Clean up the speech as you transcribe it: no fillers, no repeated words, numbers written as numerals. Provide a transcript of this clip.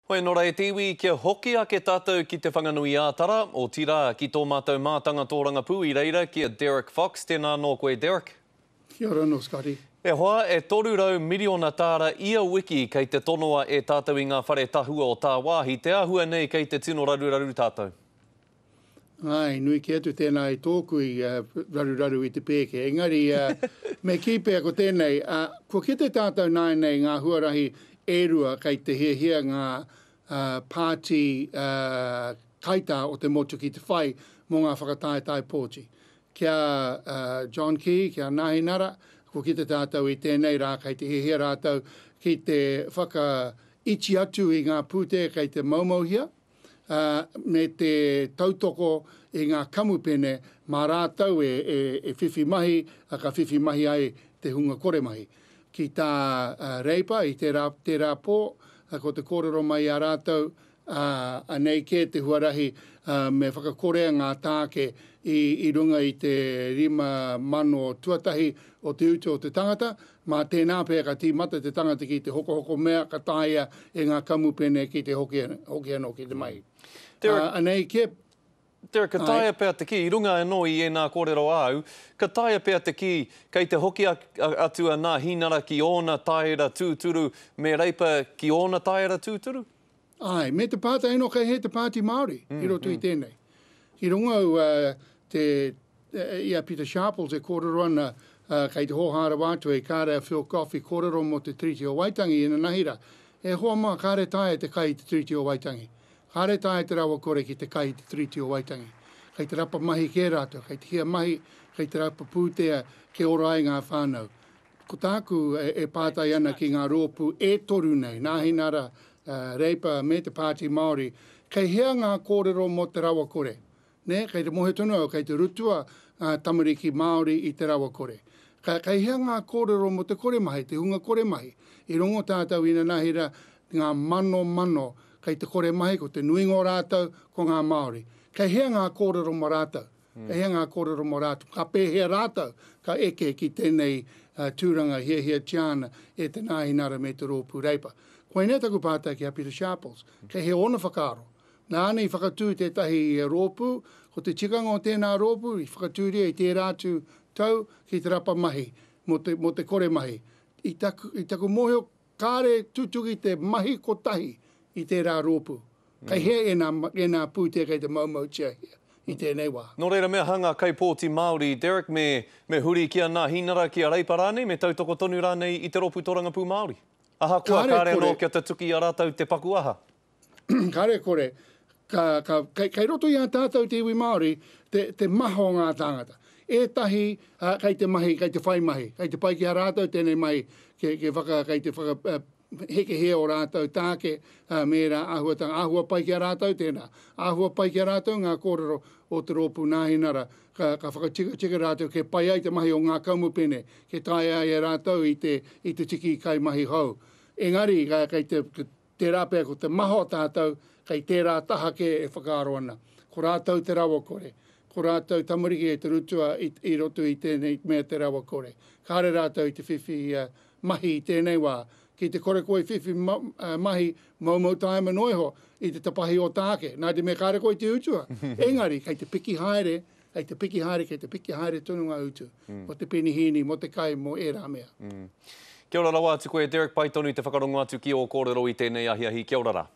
Hoi nora e tiwi kia hoki ake tātou ki te whanganui ātara o tira ki tō mātou mātanga tō Rangapū I reira kia Derek Fox. Tēnā nō koe, Derek. Kia ora no, Scotty. E hoa, e 300 miliona tāra ia wiki kei te tonoa e tātou I ngā whare tahua o tā wāhi. Te āhua nei kei te tino raruraru tātou. Ai, nui ki atu tēnā I tōku I raruraru I te pēke. Engari, me kipea ko tēnei, ko ki te tātou nai nei ngā huarahi erua kei te hia ngā pāti kaita o te motu ki te whai mō ngā whakataetai pōti. Kia John Key, kia Nahi Nara, ko ki te tātou I tēnei rā kei te hia rātou ki te whaka ichi atu I ngā pūte kei te maumauhia, me te tautoko I ngā kamupene mā rātou e whiwhi mahi, ka whiwhi mahi ai te hunga kore mahi. Ki tā reipa I te rā pō, ko te kōrero mai a rātou, anei ke te huarahi me whakakorea ngā tāke I runga I te 5 mano tuatahi o te utu o te tangata, mā tēnā pēr ka tīmata te tangata ki te hoko mea ka tāia e ngā kamupene ki te hoki anō ki te mai. Anei ke... Derek, ka taia pēr te ki, I runga anō I nā kōrero au, ka taia pēr te ki, kei te hoki atu a nā hinara ki ōna taira tūturu, me reipa ki ōna taira tūturu? Ai, me te pāta eno kei he te pāti Māori, I roto I tēnei. I runga ia Peter Sharples e kōrero ana kei te hōhara wātua I kāre a Phil Coffey kōrero mo te Treaty o Waitangi I nahira. E hoa maa kāre taia te kai te Treaty o Waitangi. Kāre taia te rawa kore ki te kai te Treaty o Waitangi. Kei te rapa mahi ke rātou, kei te hia mahi, kei te rapa pūtea ke orai ngā whānau. Ko tāku e pātai ana ki ngā rōpū e toru nei, nāhi nara reipa me te Pāti Māori, kei hea ngā kōrero mo te rawa kore. Ne, kei te mohe tonu au, kei te rutua tamariki Māori I te rawa kore. Kei hea ngā kōrero mo te kore mahi, te hunga kore mahi. I rongo tātou ina nahira ngā mano, kei te kore mahi ko te nuingo rātou ko ngā Māori. Kei hea ngā kōrero mo rātou. Kei hea ngā kōrero mo rātou. Ka pēhea rātou ka eke ki tēnei tūranga hia tiana e te nāhi nara me te rōpū reipa. Koe ne taku pātai ki a Peter Sharples. Kei he ona whakaro. Nāni whakatū tētahi rōpū, ko te tikanga o tēnā rōpū, I whakatūria I te rātu tau ki te rapa mahi, mo te kore mahi. I taku moheo kāre tutuki te mahi ko tahi I tērā rōpū. Kei he e nā pūtea kei te maumau tia hia I tēnei wā. Nō reira mea hanga kai pōti Māori, Derek, me huri kia nā hinara ki a reipa rānei, me tautoko tonu rānei I te rōpū tō Rangapū Māori. Aha kua kāre anō kia te tuki a rātou te paku aha? Kāre kore. Kei roto I a tātou te iwi Māori, te maho ngā tāngata. E tahi, kei te mahi, kei te whai mahi, kei te pai ki a rātou tēnei mai, kei te whaka heke he o rātou tāke mērā āhua pai ki a rātou tēnā. Āhua pai ki a rātou ngā kōrero o te rōpū nāhi nara. Ka whakatika rātou ke pai ai te mahi o ngā kaumupene, ke tai ai a rātou I te tiki kai mahi hau. Engari, kei te rāpea ko te maho tātou, kei tērā taha ke e whakaaro ana. Ko rātou te rawa kore. Ko rātou tamariki e te rutua I roto I tēnei mea te rawa kore. Kāre rātou I te whiwhi mahi I tēnei wā. Ki te kore koe whiwhi mahi maumau tae manoiho I te tapahi o tāke. Nā te mea kāre koe te utua. Engari, kei te piki haere, kei te piki haere tonu ngā utu. Mo te penihini, mo te kai, mo e rā mea. Kia ora rawa atu koe, Derek, pai tonu I te whakarongo atu ki o kōrero I tēnei ahiahi. Kia ora rā.